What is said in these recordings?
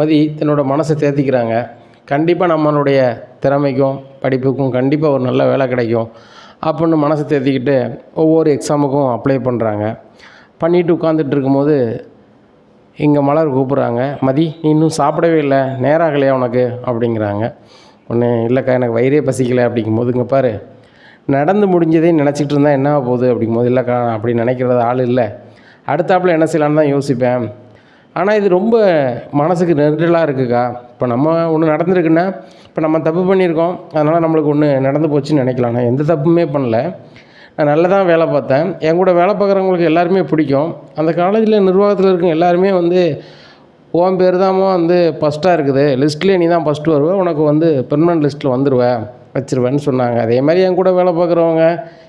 மதி தன்னோட மனசை தேத்திக்கிறாங்க. கண்டிப்பாக நம்மளுடைய திறமைக்கும் படிப்புக்கும் கண்டிப்பாக ஒரு நல்ல வேலை கிடைக்கும் அப்புடின்னு மனசை தேத்திக்கிட்டு ஒவ்வொரு எக்ஸாமுக்கும் அப்ளை பண்ணுறாங்க. பண்ணிவிட்டு உட்காந்துட்டு இருக்கும்போது இங்கே மலர் கூப்பிட்றாங்க. மதி, நீ இன்னும் சாப்பிடவே இல்லை, நேரம் ஆகலையா உனக்கு அப்படிங்கிறாங்க. ஒன்று இல்லைக்கா, எனக்கு வயிறே பசிக்கலை அப்படிங்கும்போது, இங்கே பாரு, நடந்து முடிஞ்சதே நினச்சிக்கிட்டு இருந்தால் என்ன போகுது அப்படிங்கும்போது, இல்லைக்கா அப்படி நினைக்கிறது ஆள் இல்லை, அடுத்தாப்புல என்ன செய்யலான்னு தான் யோசிப்பேன். ஆனால் இது ரொம்ப மனசுக்கு நெருடலாக இருக்குக்கா. இப்போ நம்ம ஒன்று நடந்திருக்குன்னா, இப்போ நம்ம தப்பு பண்ணியிருக்கோம், அதனால் நம்மளுக்கு ஒன்று நடந்து போச்சுன்னு நினைக்கலாம். நான் எந்த தப்புமே பண்ணல, நான் நல்லா தான் வேலை பார்த்தேன். என் கூட வேலை பார்க்குறவங்களுக்கு எல்லாருமே பிடிக்கும். அந்த காலேஜில் நிர்வாகத்தில் இருக்க எல்லாருமே உன் பேர் தான் ஃபஸ்ட்டாக இருக்குது, லிஸ்ட்லேயே நீ தான் ஃபஸ்ட்டு வருவ, உனக்கு பெர்மனன்ட் லிஸ்ட்டில் வச்சுருவேன்னு சொன்னாங்க. அதே மாதிரி என் கூட வேலை பார்க்குறவங்க,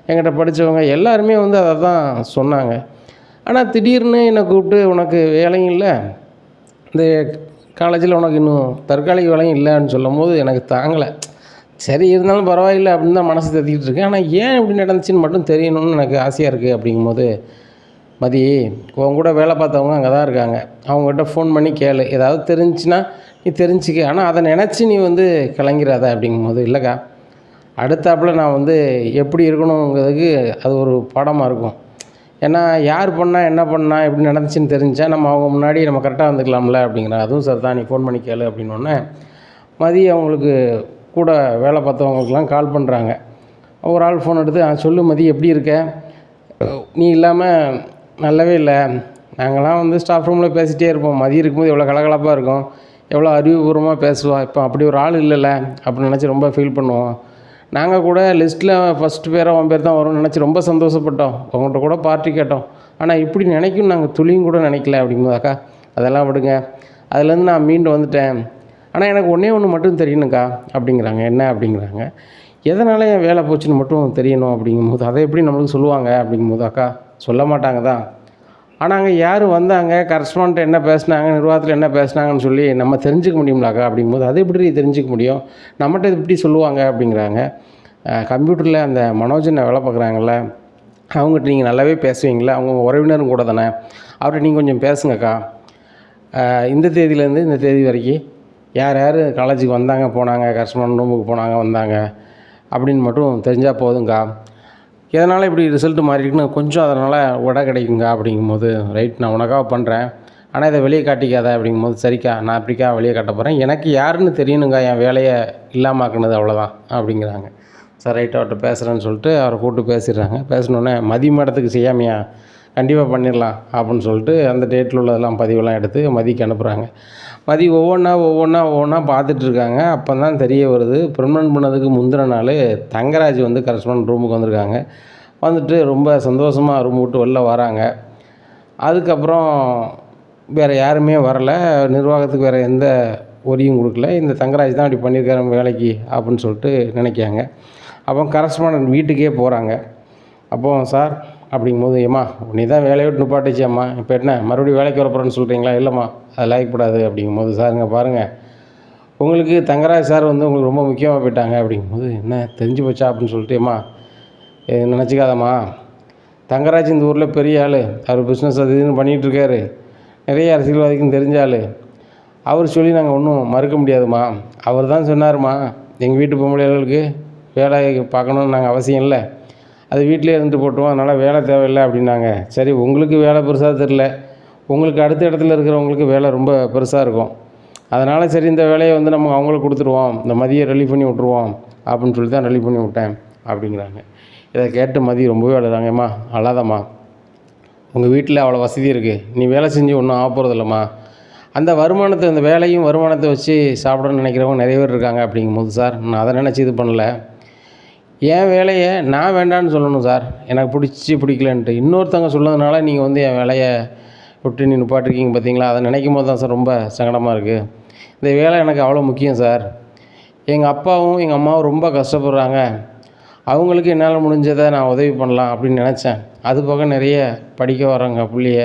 என்கிட்ட படித்தவங்க எல்லாருமே அதை தான் சொன்னாங்க. ஆனால் திடீர்னு என்னை கூப்பிட்டு, உனக்கு வேலையும் இல்லை, இந்த காலேஜில் உனக்கு இன்னும் தற்காலிக வேலையும் இல்லைன்னு சொல்லும் போது எனக்கு தாங்கலை. சரி, இருந்தாலும் பரவாயில்லை அப்படின்னு தான் மனசு தேத்திக்கிட்டு இருக்கேன். ஆனால் ஏன் இப்படி நடந்துச்சுன்னு மட்டும் தெரியணும்னு எனக்கு ஆசையாக இருக்குது அப்படிங்கும்போது, மதி, உன் கூட வேலை பார்த்தவங்க அங்கே தான் இருக்காங்க, அவங்ககிட்ட ஃபோன் பண்ணி கேளு, ஏதாவது தெரிஞ்சுன்னா நீ தெரிஞ்சுக்க, ஆனால் அதை நினச்சி நீ கலங்கிறாத அப்படிங்கும்போது, இல்லைக்கா அடுத்தாப்பில் நான் எப்படி இருக்கணுங்கிறதுக்கு அது ஒரு பாடமாக இருக்கும். ஏன்னா யார் பண்ணால் என்ன பண்ணால் எப்படி நடந்துச்சுன்னு தெரிஞ்சால் நம்ம அவங்க முன்னாடி நம்ம கரெக்டாக வந்துக்கலாம்ல அப்படிங்கிறாங்க. அதுவும் சார் தான், நீ ஃபோன் பண்ணி கேளு அப்படின்னோடனே மதி அவங்களுக்கு கூட வேலை பார்த்தவங்களுக்கெல்லாம் கால் பண்ணுறாங்க. ஒரு ஆள் ஃபோன் எடுத்து, சொல்லு மதி, எப்படி இருக்க, நீ இல்லாமல் நல்லாவே இல்லை, நாங்களாம் ஸ்டாஃப் ரூமில் பேசிகிட்டே இருப்போம், மதி இருக்கும்போது எவ்வளோ கலகலப்பாக இருக்கும், எவ்வளோ அறிவுபூர்வமாக பேசுவோம், இப்போ அப்படி ஒரு ஆள் இல்லைல்ல அப்படின்னு நினச்சி ரொம்ப ஃபீல் பண்ணுவோம். நாங்கள் கூட லிஸ்ட்டில் ஃபஸ்ட்டு பேராக உன் பேர் தான் வரும்னு நினச்சி ரொம்ப சந்தோஷப்பட்டோம், உங்கள்கிட்ட கூட பார்ட்டி கேட்டோம், ஆனால் இப்படி நினைக்கும் நாங்கள் துளியும் கூட நினைக்கல அப்படிங்கும்போது, அக்கா அதெல்லாம் விடுங்க, அதுலேருந்து நான் மீண்டு வந்துட்டேன், ஆனால் எனக்கு ஒன்று மட்டும் தெரியணுக்கா அப்படிங்கிறாங்க. என்ன அப்படிங்கிறாங்க. எதனால் என் வேலை போச்சுன்னு மட்டும் தெரியணும் அப்படிங்கும்போது, அதை எப்படி நம்மளுக்கு சொல்லுவாங்க அப்படிங்கும்போது, அக்கா சொல்ல மாட்டாங்க தான், ஆனால் அங்கே யார் வந்தாங்க, கரஸ்பாண்ட் என்ன பேசினாங்க, நிர்வாகத்தில் என்ன பேசினாங்கன்னு சொல்லி நம்ம தெரிஞ்சுக்க முடியும்லாக்கா அப்படிங்கும்போது, அதை எப்படி தெரிஞ்சுக்க முடியும், நம்மகிட்ட இது எப்படி சொல்லுவாங்க அப்படிங்கிறாங்க. கம்ப்யூட்டரில் அந்த மனோஜனை வேலை பார்க்குறாங்கல்ல, அவங்ககிட்ட நீங்கள் நல்லாவே பேசுவீங்களா, அவங்க உறவினரும் கூட தானே, அவர்கிட்ட நீங்கள் கொஞ்சம் பேசுங்கக்கா, இந்த தேதியிலேருந்து இந்த தேதி வரைக்கும் யார் யார் காலேஜுக்கு வந்தாங்க போனாங்க, கரஸ்பாண்ட் ரூமுக்கு போனாங்க வந்தாங்க அப்படின்னு மட்டும் தெரிஞ்சால் போதுங்கா, எதனால் இப்படி ரிசல்ட்டு மாறிஇருக்குன்னு கொஞ்சம் அதனால் விட கிடைக்குங்க அப்படிங்கும்போது, ரைட் நான் உனக்காக பண்ணுறேன், ஆனால் இதை வெளியே காட்டிக்காத அப்படிங்கும்போது, சரிக்கா நான் எப்படிக்கா வெளியே காட்ட போகிறேன், எனக்கு யாருன்னு தெரியணுங்க, என் வேலையை இல்லாமாக்குனது அவ்வளோதான் அப்படிங்கிறாங்க. சார் ரைட், அவர்கிட்ட பேசுகிறேன்னு சொல்லிட்டு அவரை கூப்பிட்டு பேசிடுறாங்க. பேசினோடனே மதி மேடத்துக்கு செய்யாமையா, கண்டிப்பாக பண்ணிடலாம் அப்படின்னு சொல்லிட்டு அந்த டேட்டில் உள்ளதெல்லாம் பதிவெல்லாம் எடுத்து மதிக்கு அனுப்புகிறாங்க. மதி ஒவ்வொன்றா பார்த்துட்ருக்காங்க. அப்போ தான் தெரிய வருது, பெர்மனன்ட் பண்ணதுக்கு முந்தின நாள் தங்கராஜ் கரஸ்பாண்ட் ரூமுக்கு வந்திருக்காங்க. வந்துட்டு ரொம்ப சந்தோஷமாக ரூம் விட்டு வெளில வராங்க. அதுக்கப்புறம் வேறு யாருமே வரலை, நிர்வாகத்துக்கு வேறு எந்த ஒரியும் கொடுக்கல, இந்த தங்கராஜ் தான் அப்படி பண்ணியிருக்காரு வேலைக்கு அப்படின்னு சொல்லிட்டு நினைக்காங்க. அப்போ கரஸ்பாண்ட் வீட்டுக்கே போகிறாங்க. அப்போது சார் அப்படிங்கும்போது, ஏம்மா நீ தான் வேலையை விட்டு நிப்பாட்டிச்சியம்மா, இப்போ என்ன மறுபடியும் வேலைக்கு வரப்போகிறேன்னு சொல்கிறீங்களா, இல்லைம்மா அது லாய்க்கப்படாது அப்படிங்கும்போது, சாருங்க பாருங்கள், உங்களுக்கு தங்கராஜ் சார் உங்களுக்கு ரொம்ப முக்கியமாக போயிட்டாங்க அப்படிங்கும்போது, என்ன தெரிஞ்சு போச்சா அப்படின்னு சொல்லிட்டு, ஏம்மா நினச்சிக்காதம்மா, தங்கராஜ் இந்த ஊரில் பெரிய ஆள், அவர் பிஸ்னஸ் அது இதுன்னு பண்ணிகிட்ருக்காரு, நிறைய அரசியல்வாதிக்கும் தெரிஞ்ச ஆள், அவர் சொல்லி நாங்கள் ஒன்றும் மறுக்க முடியாதும்மா, அவர் தான் சொன்னார்மா, எங்கள் வீட்டு பொம்பளைகளுக்கு வேலை பார்க்கணுன்னு நாங்கள் அவசியம் இல்லை, அது வீட்டிலே இருந்துட்டு போட்டுவோம், அதனால் வேலை தேவையில்லை அப்படின்னாங்க. சரி, உங்களுக்கு வேலை பெருசாக தெரில, உங்களுக்கு அடுத்த இடத்துல இருக்கிறவங்களுக்கு வேலை ரொம்ப பெருசாக இருக்கும், அதனால் சரி இந்த வேலையை நம்ம அவங்களுக்கு கொடுத்துருவோம், இந்த மதியை ரிலீவ் பண்ணி விட்ருவோம் அப்படின்னு சொல்லி தான் ரிலீவ் பண்ணி விட்டேன் அப்படிங்கிறாங்க. இதை கேட்டு மதி ரொம்பவே அழுறாங்க. ஏம்மா அழாதம்மா, உங்கள் வீட்டில் அவ்வளோ வசதி இருக்குது, நீ வேலை செஞ்சு ஒன்றும் ஆக போகிறதில்லம்மா, அந்த வருமானத்தை, அந்த வேலையும் வருமானத்தை வச்சு சாப்பிடணும்னு நினைக்கிறவங்க நிறைய பேர் இருக்காங்க அப்படிங்கும்போது, சார் நான் அதை நினச்சி இது பண்ணல, என் வேலையை நான் வேண்டான்னு சொல்லணும் சார், எனக்கு பிடிக்கலன்ட்டு இன்னொருத்தவங்க சொன்னதுனால நீங்கள் என் வேலையை விட்டு நீ நிப்பாட்டிருக்கீங்க பார்த்தீங்களா, அதை நினைக்கும் போது தான் சார் ரொம்ப சங்கடமாக இருக்குது, இந்த வேலை எனக்கு அவ்வளோ முக்கியம் சார், எங்கள் அப்பாவும் எங்கள் அம்மாவும் ரொம்ப கஷ்டப்படுறாங்க, அவங்களுக்கு என்னால் முடிஞ்சதை நான் உதவி பண்ணலாம் அப்படின்னு நினச்சேன், அது போக நிறைய படிக்க வர்றவங்க பிள்ளைய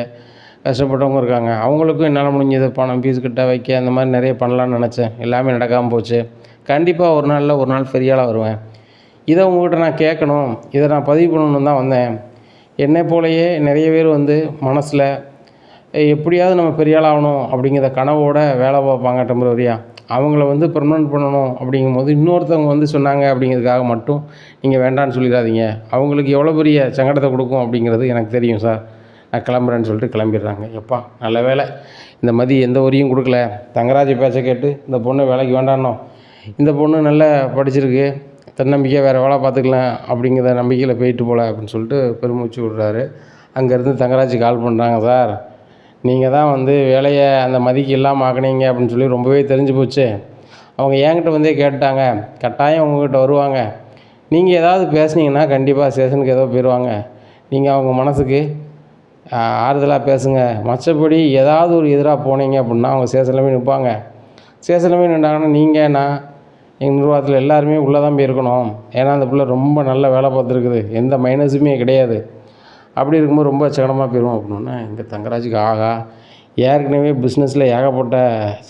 கஷ்டப்பட்டவங்க இருக்காங்க, அவங்களுக்கும் என்னால் முடிஞ்சது பணம் ஃபீஸ் கிட்ட வைக்க அந்த மாதிரி நிறைய பண்ணலான்னு நினச்சேன், எல்லாமே நடக்காமல் போச்சு, கண்டிப்பாக ஒரு நாள் பெரிய ஆளாக வருவேன், இதை உங்கள்கிட்ட நான் கேட்கணும், இதை நான் பதிவு பண்ணணுன்னு தான் வந்தேன், என்னை போலயே நிறைய பேர் மனசில் எப்படியாவது நம்ம பெரிய ஆள் ஆகணும் அப்படிங்கிற கனவோட வேலை பார்ப்பாங்க டெம்பரரியாக. அவங்கள வந்து பெர்மனன்ட் பண்ணணும் அப்படிங்கும்போது இன்னொருத்தவங்க வந்து சொன்னாங்க அப்படிங்கிறதுக்காக மட்டும் நீங்கள் வேண்டான்னு சொல்லிடாதீங்க. அவங்களுக்கு எவ்வளோ பெரிய சங்கடத்தை கொடுக்கும் அப்படிங்கிறது எனக்கு தெரியும் சார், நான் கிளம்புறேன்னு சொல்லிட்டு கிளம்பிடுறாங்க. எப்பா நல்ல வேலை இந்த மதி எந்த உரியும் கொடுக்கல. தங்கராஜ் பேச்சை கேட்டு இந்த பொண்ணு வேலைக்கு வேண்டானோ, இந்த பொண்ணு நல்லா படிச்சிருக்கு, தன்னம்பிக்கையாக வேறு வேலை பார்த்துக்கலாம் அப்படிங்கிற நம்பிக்கையில் போயிட்டு போகல அப்படின்னு சொல்லிட்டு பெருமூச்சு விடுறாரு. அங்கேருந்து தங்கராஜ் கால் பண்ணுறாங்க, சார் நீங்கள் தான் வந்து வேலையை அந்த மதிக்கு இல்லாமல் ஆக்குனீங்க அப்படின்னு சொல்லி ரொம்பவே தெரிஞ்சு போச்சு. அவங்க என்கிட்ட வந்தே கேட்டாங்க, கட்டாயம் உங்கள்கிட்ட வருவாங்க. நீங்கள் ஏதாவது பேசுனீங்கன்னா கண்டிப்பாக ஸ்டேஷனுக்கு ஏதோ போயிடுவாங்க. நீங்கள் அவங்க மனசுக்கு ஆறுதலாக பேசுங்க. மற்றபடி ஏதாவது ஒரு எதிராக போனீங்க அப்படின்னா அவங்க ஸ்டேஷனில் போய் நிற்பாங்க. ஸ்டேஷனில் போய் நின்றாங்கன்னா நீங்கள் நான் எங்கள் நிர்வாகத்தில் எல்லாருமே உள்ளே தான் போயிருக்கணும். ஏன்னா அந்த பிள்ளை ரொம்ப நல்ல வேலை பார்த்துருக்குது, எந்த மைனஸுமே கிடையாது. அப்படி இருக்கும்போது ரொம்ப சங்கடமாக போயிடும் அப்படின்னா இங்கே தங்கராஜுக்கு ஆகா ஏற்கனவே பிஸ்னஸில் ஏகப்பட்ட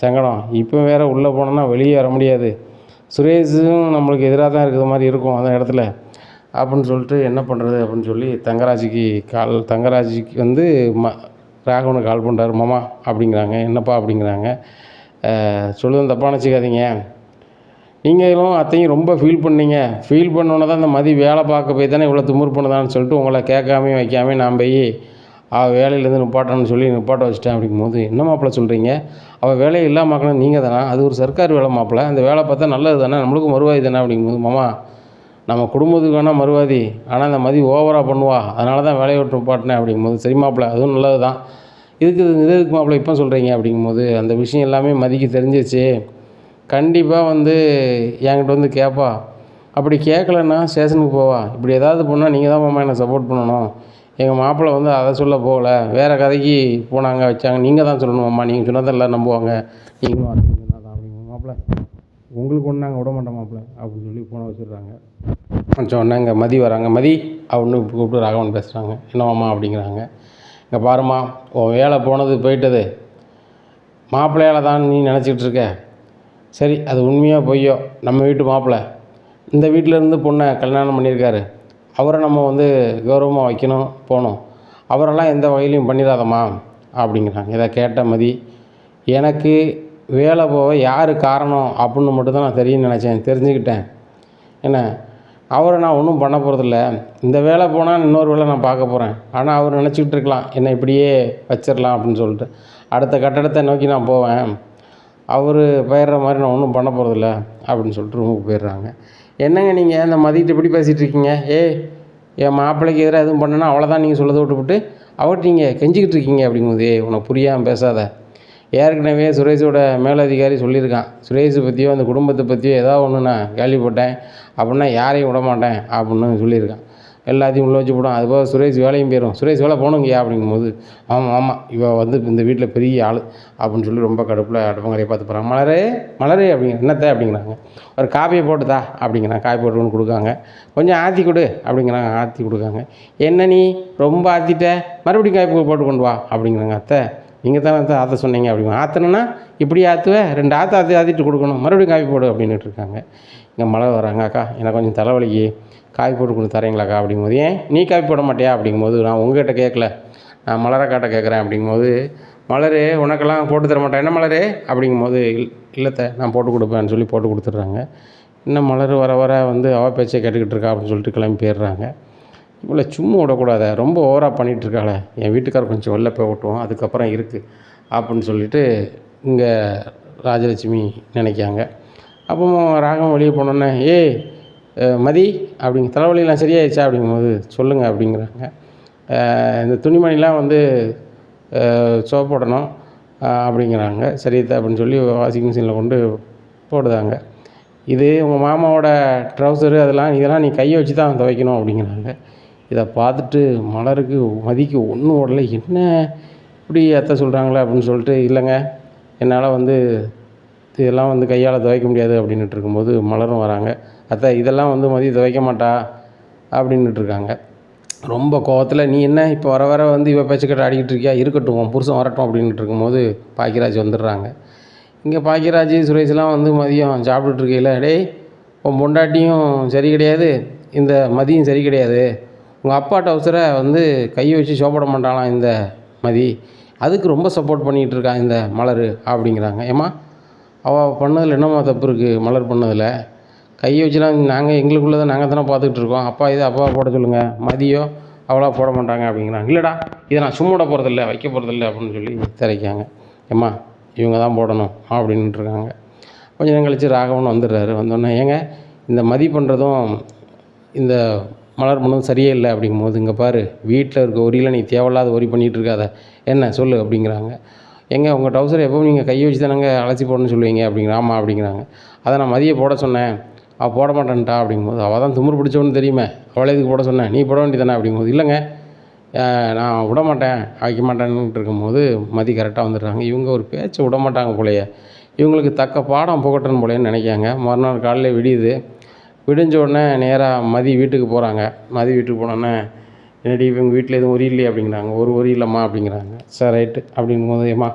சங்கடம், இப்போ வேறு உள்ளே போனோன்னா வெளியே வர முடியாது. சுரேஷும் நம்மளுக்கு எதிராக தான் இருக்கிற மாதிரி இருக்கும் அந்த இடத்துல அப்படின்னு சொல்லிட்டு என்ன பண்ணுறது அப்படின்னு சொல்லி தங்கராஜுக்கு வந்து ராகவனுக்கு கால் பண்ணுறாரு. மாமா அப்படிங்கிறாங்க. என்னப்பா அப்படிங்கிறாங்க. சொல்லுவேன் தப்பாக நினச்சிக்காதீங்க, நீங்களும் அத்தையும் ரொம்ப ஃபீல் பண்ணீங்க. ஃபீல் பண்ணோன்னே தான் இந்த மதி வேலை பார்க்க போய் தானே இவ்வளோ திமிரு பண்ணுதான்னு சொல்லிட்டு உங்களை கேட்காமையும் வைக்காமல் நான் போய் அவள் வேலையிலேருந்து நிப்பாட்டணும்னு சொல்லி நிப்பாட்ட வச்சிட்டேன். அப்படிங்கும்போது என்ன மாப்பிள்ளை சொல்கிறீங்க, அவள் வேலையை இல்லாமல் ஆக்கணும் நீங்கள் தானே, அது ஒரு சர்க்கார் வேலை மாப்பிள்ளை, அந்த வேலை பார்த்தா நல்லது தானே, நம்மளுக்கும் மறுவாதி தானே. அப்படிங்கும்போது மாமா நம்ம குடும்பத்துக்கு வேணால் மறுவாதி, ஆனால் அந்த மதி ஓவராக பண்ணுவா, அதனால தான் வேலையை விட்டு நிப்பாட்டினேன். அப்படிங்கும்போது சரி மாப்பிள்ளை அதுவும் நல்லது தான், இதுக்கு மாப்பிள்ளை இப்போ சொல்கிறீங்க. அப்படிங்கும்போது அந்த விஷயம் எல்லாமே மதிக்கு தெரிஞ்சிச்சு. கண்டிப்பாக வந்து என்கிட்ட வந்து கேட்பா. அப்படி கேட்கலன்னா ஸ்டேஷனுக்கு போவா. இப்படி ஏதாவது பண்ணால் நீங்கள் தான் மாமா என்னை சப்போர்ட் பண்ணணும். எங்கள் மாப்பிள்ளை வந்து அதை சொல்ல போகலை, வேறு கதைக்கு போனாங்க வச்சாங்க, நீங்கள் தான் சொல்லணும் மாமா, நீங்கள் சொன்னால் தான் எல்லோரும் நம்புவாங்க, நீங்களும் அதையும் சொன்னால் தான். அப்படிங்க மாப்பிள்ளை உங்களுக்கு ஒன்று நாங்கள் விட மாட்டோம் மாப்பிள்ளை அப்படின்னு சொல்லி ஃபோனை வச்சுடுறாங்க. சொன்னேன் இங்கே மதி வராங்க. மதி அப்படின்னு கூப்பிட்டு ராகவன் பேசுகிறாங்க. என்ன மாமா அப்படிங்கிறாங்க. இங்கே பாருமா, உன் வேலை போனது போயிட்டது, மாப்பிள்ளையால் தான் நீ நினச்சிக்கிட்டு இருக்க. சரி அது உண்மையோ பொய்யோ, நம்ம வீட்டு மாப்பிள்ளை இந்த வீட்டிலேருந்து பொண்ணை கல்யாணம் பண்ணியிருக்காரு, அவரை நம்ம வந்து கௌரவமாக வைக்கணும் போகணும், அவரெல்லாம் எந்த வகையிலையும் பண்ணிடாதம்மா அப்படிங்கிறாங்க. இதை கேட்ட மதி, எனக்கு வேலை போக யார் காரணம் அப்படின்னு மட்டும்தான் நான் தெரியும்னு நினச்சேன், தெரிஞ்சுக்கிட்டேன். என்ன அவரை நான் ஒன்றும் பண்ண போகிறதில்ல, இந்த வேலை போனால் இன்னொரு வேலை நான் பார்க்க போகிறேன், ஆனால் அவர் நினச்சிக்கிட்டு இருக்கலாம் என்னை இப்படியே வச்சிடலாம் அப்படின்னு சொல்லிட்டு அடுத்த கட்டடத்தை நோக்கி நான் போவேன், அவர் போயிடுற மாதிரி நான் ஒன்றும் பண்ண போகிறதில்ல அப்படின்னு சொல்லிட்டு ரூமுக்கு போயிடுறாங்க. என்னங்க நீங்கள் அந்த மதிக்கிட்ட இப்படி பேசிகிட்டு இருக்கீங்க, என் மாப்பிள்ளைக்கு எதிராக எதுவும் பண்ணனா அவ்வளோதான் நீங்கள் சொல்லதை விட்டுவிட்டு அவர்கிட்ட நீங்கள் கெஞ்சிக்கிட்டு இருக்கீங்க. அப்படிங்கும்போது உனக்கு புரியாமல் பேசாத, ஏற்கனவே சுரேஷோட மேலதிகாரி சொல்லியிருக்கான், சுரேஷை பற்றியோ அந்த குடும்பத்தை பற்றியோ ஏதாவது ஒன்று நான் கேள்விப்பட்டேன் அப்படின்னா யாரையும் விட மாட்டேன் அப்படின்னு சொல்லியிருக்கான். எல்லாத்தையும் உள்ள வச்சு போடும், அதுபோல் சுரேஷ் வேலையும் போயிடும், சுரேஷ் வேலை போகணுங்கய்யா. அப்படிங்கும்போது ஆமாம் இவள் வந்து இந்த வீட்டில் பெரிய ஆள் அப்படின்னு சொல்லி ரொம்ப கடுப்பில் அடுப்பங்கரையை பார்த்து போகிறாங்க. மலரே அப்படிங்கிற என்னத்தை அப்படிங்கிறாங்க. ஒரு காப்பியை போட்டுதா அப்படிங்கிறாங்க. காப்பி போட்டுன்னு கொடுக்காங்க. கொஞ்சம் ஆற்றி கொடு அப்படிங்கிறாங்க. ஆற்றி கொடுக்காங்க. என்ன நீ ரொம்ப ஆற்றிட்ட, மறுபடியும் காப்பி போட்டு கொண்டு வா அப்படிங்கிறாங்க. அத்தை நீங்கள் தானே அத்தை ஆற்ற சொன்னீங்க அப்படிங்க. ஆற்றணுன்னா இப்படி ஆற்றுவேன், 2 ஆற்றிட்டு கொடுக்கணும், மறுபடியும் காப்பி போடு அப்படின்ட்டு இருக்காங்க. இங்கே மலர் வராங்க. அக்கா எனக்கு கொஞ்சம் தலைவலிக்கு காப்பி போட்டு கொண்டு தரீங்களாக்கா அப்படிங்கும்போது, ஏன் நீ காப்பி போட மாட்டியா அப்படிங்கும்போது, நான் உங்கள்கிட்ட கேட்கல, நான் மலரக்காட்ட கேட்குறேன் அப்படிங்கும்போது, மலர் உனக்கெல்லாம் போட்டு தர மாட்டேன் என்ன மலர் அப்படிங்கும்போது, இல்லைத்த நான் போட்டு கொடுப்பேன்னு சொல்லி போட்டு கொடுத்துட்றாங்க. இன்னும் மலர் வர வர வந்து அவள் பேச்சை கேட்டுக்கிட்டு இருக்கா அப்படின்னு சொல்லிட்டு கிளம்பி போயிடுறாங்க. இவ்வளோ சும்மா விடக்கூடாத, ரொம்ப ஓவராக பண்ணிகிட்ருக்காளே, என் வீட்டுக்காரர் கொஞ்சம் வெளில போய் விட்டுவோம் அதுக்கப்புறம் இருக்குது அப்படின்னு சொல்லிட்டு இங்கே ராஜலட்சுமி நினைக்காங்க. அப்போ ராகம் வெளியே போனோன்னே, மதி அப்படிங்க தலைவலிலாம் சரியாயிடுச்சா அப்படிங்கும்போது, சொல்லுங்கள் அப்படிங்கிறாங்க. இந்த துணிமணிலாம் வந்து சோப் போடணும் அப்படிங்கிறாங்க. சரிதா அப்படின்னு சொல்லி வாஷிங் மிஷினில் கொண்டு போடுதாங்க. இது உங்கள் மாமாவோட ட்ரௌசரு இதெல்லாம் நீ கையை வச்சு தான் துவைக்கணும் அப்படிங்கிறாங்க. இதை பார்த்துட்டு மலருக்கு மதிக்கு ஒன்றும் ஓடலை, என்ன இப்படி அத்தை சொல்கிறாங்களே அப்படின்னு சொல்லிட்டு, இல்லைங்க என்னால் வந்து இதெல்லாம் வந்து கையால் துவைக்க முடியாது அப்படின்ட்டு இருக்கும்போது மலரும் வராங்க. அத்தை இதெல்லாம் வந்து மதி துவைக்க மாட்டா அப்படின்னுட்டுருக்காங்க. ரொம்ப கோவத்தில், நீ என்ன இப்போ வர வர வந்து இவ பேச்சுக்கிட்ட ஆடிக்கிட்டு இருக்கியா, இருக்கட்டும் உன் புருஷன் வரட்டும் அப்படின்ட்டு இருக்கும்போது பாக்கியராஜ் வந்துடுறாங்க. இங்கே பாக்கியராஜ் சுரேஷ்லாம் வந்து மதியம் சாப்பிட்டுட்டு இருக்கையில், டேய் உன் பொண்டாட்டியும் சரி கிடையாது, இந்த மதியும் சரி கிடையாது, உங்கள் அப்பா டவுசரை வந்து கையை வச்சு சோப்பட மாட்டாங்களாம் இந்த மதி, அதுக்கு ரொம்ப சப்போர்ட் பண்ணிகிட்டு இருக்கா இந்த மலர் அப்படிங்கிறாங்க. ஏம்மா அவள் பண்ணதில் என்னம்மா தப்பு இருக்குது? மலர் பண்ணதில் கையை வச்சுலாம் நாங்கள் எங்களுக்குள்ளதை நாங்கள் தானே பார்த்துக்கிட்டு இருக்கோம். அப்பா இதை அப்பாவை போட சொல்லுங்கள், மதியோ அவ்வளோ போட மாட்டாங்க அப்படிங்கிறாங்க. இல்லைடா இதை நான் சும்மா விட போகிறதில்ல, வைக்க போகிறதில்ல அப்படின்னு சொல்லி திரைக்காங்க. ஏம்மா இவங்க தான் போடணும் அப்படின்ட்டுருக்காங்க. கொஞ்ச நேரம் கழித்து ராகவன் வந்துடுறாரு. வந்தோடனே ஏங்க இந்த மதி பண்ணுறதும் இந்த மலர் பண்ணதும் சரியே இல்லை அப்படிங்கும்போது, இங்கே பாரு வீட்டில் இருக்க ஒரியில் நீ தேவையில்லாத ஒரி பண்ணிகிட்டு இருக்காத, என்ன சொல்லு அப்படிங்கிறாங்க. ஏங்க உங்கள் டவுசர் எப்பவும் நீங்கள் கையை வச்சு தானங்க அலசி போடணும்னு சொல்லுவீங்க அப்படிங்கிற. ஆமாம் அப்படிங்கிறாங்க. அதை நான் மதியை போட சொன்னேன், அவள் போட மாட்டேன்ட்டா அப்படிங்கும்போது, அவள் தான் திமிரு பிடிச்சவன்னு தெரியுமே, அவளே இதுக்கு போட சொன்னேன், நீ போட வேண்டியதானே அப்படிங்கும்போது, இல்லைங்க நான் விட மாட்டேன் வைக்க மாட்டேன்னுட்டு இருக்கும்போது மதி கரெக்டாக வந்துடுறாங்க. இவங்க ஒரு பேச்சை விட மாட்டாங்க போலயே, இவங்களுக்கு தக்க பாடம் புகட்டணும் போலேன்னு நினைக்காங்க. மறுநாள் காலையில் விடியுது. விடிஞ்ச உடனே நேராக மதி வீட்டுக்கு போகிறாங்க. மதி வீட்டுக்கு போனோடனே என்னடி இவங்க வீட்டில் எதுவும் ஒரி இல்லையா அப்படிங்கிறாங்க. ஒரு ஒரி இல்லைம்மா அப்படிங்கிறாங்க. சார் ரைட்டு அப்படிங்கும்போது, ஏம்மா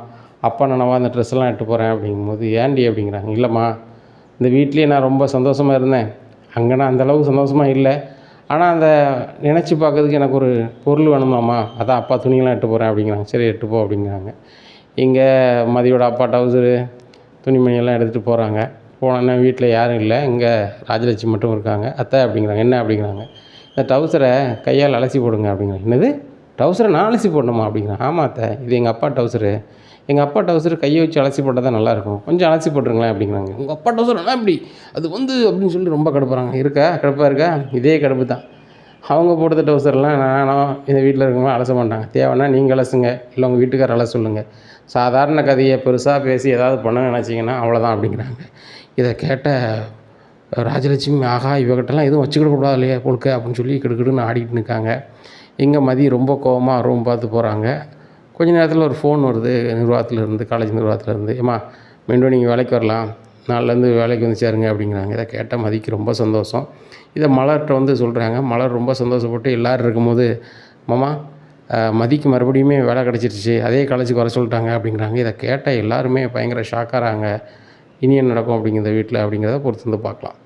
அப்பா நானவா அந்த ட்ரெஸ்ஸெல்லாம் எடுத்து போகிறேன் அப்படிங்கும்போது, ஏன்டி அப்படிங்கிறாங்க. இல்லைம்மா இந்த வீட்லேயே நான் ரொம்ப சந்தோஷமாக இருந்தேன், அங்கே நான் அந்தளவுக்கு சந்தோஷமாக இல்லை, ஆனால் அந்த நினச்சி பார்க்கறதுக்கு எனக்கு ஒரு பொருள் வேணுமாம்மா, அதான் அப்பா துணியெல்லாம் எட்டு போகிறேன் அப்படிங்கிறாங்க. சரி எட்டு போ அப்படிங்கிறாங்க. இங்கே மதியோட அப்பா டவுசரு துணிமணியெல்லாம் எடுத்துகிட்டு போகிறாங்க. போனோன்னே வீட்டில் யாரும் இல்லை, இங்கே ராஜலட்சுமி மட்டும் இருக்காங்க. அத்தை அப்படிங்கிறாங்க. என்ன அப்படிங்கிறாங்க. இந்த டவுசரை கையால் அலசி போடுங்க அப்படிங்கிறாங்க. என்னது டவுசரை நான் அலசி போடணுமா அப்படிங்கிறாங்க. ஆமாம் அத்தை இது எங்கள் அப்பா டவுசரு, எங்கள் அப்பா டவுசரு கையை வச்சு அலசி போட்டால் தான் நல்லாயிருக்கும், கொஞ்சம் அலசி போட்டுருங்களேன் அப்படிங்கிறாங்க. உங்கள் அப்பா டவுசர் என்ன இப்படி அது அப்படின்னு சொல்லி ரொம்ப கடுப்புறாங்க. கடுப்பாக இருக்கா? இதே கடுப்பு தான். அவங்க போடுற டவுசர்லாம் நானும் இந்த வீட்டில் இருக்கவங்க அலச மாட்டாங்க. தேவைன்னா நீங்கள் அலசுங்க, இல்லை உங்கள் வீட்டுக்காரர் அலச சொல்லுங்கள். சாதாரண கதையை பெருசாக பேசி ஏதாவது பண்ண நினச்சிங்கன்னா அவ்வளோதான் அப்படிங்கிறாங்க. இதை கேட்ட ராஜலட்சுமி, ஆகா இவகிட்டலாம் எதுவும் வச்சுக்கிட கூடாது இல்லையா பொழுக்க அப்படின்னு சொல்லி கிடுக்கிடுன்னு ஆடிக்கிட்டு நிற்காங்க. இங்கே மதி ரொம்ப கோவமாக ரூம் பார்த்து போகிறாங்க. கொஞ்ச நேரத்தில் ஒரு ஃபோன் வருது நிர்வாகத்துலேருந்து, காலேஜ் நிர்வாகத்துலேருந்து. ஏம்மா மீண்டும் நீங்கள் வேலைக்கு வரலாம், நாளிலேருந்து வேலைக்கு வந்து சேருங்க அப்படிங்கிறாங்க. இதை கேட்டால் மதிக்கு ரொம்ப சந்தோஷம். இதை மலர்கிட்ட வந்து சொல்கிறாங்க. மலர் ரொம்ப சந்தோஷப்பட்டு எல்லோரும் இருக்கும்போது, மாமா மதிக்கு மறுபடியுமே வேலை கிடச்சிருச்சு, அதே காலேஜுக்கு வர சொல்லிட்டாங்க அப்படிங்கிறாங்க. இதை கேட்டால் எல்லாருமே பயங்கர ஷாக்காகிறாங்க. இனி என்ன நடக்கும் அப்படிங்கிற வீட்டில் அப்படிங்கிறத பொறுத்து வந்து பார்க்கலாம்.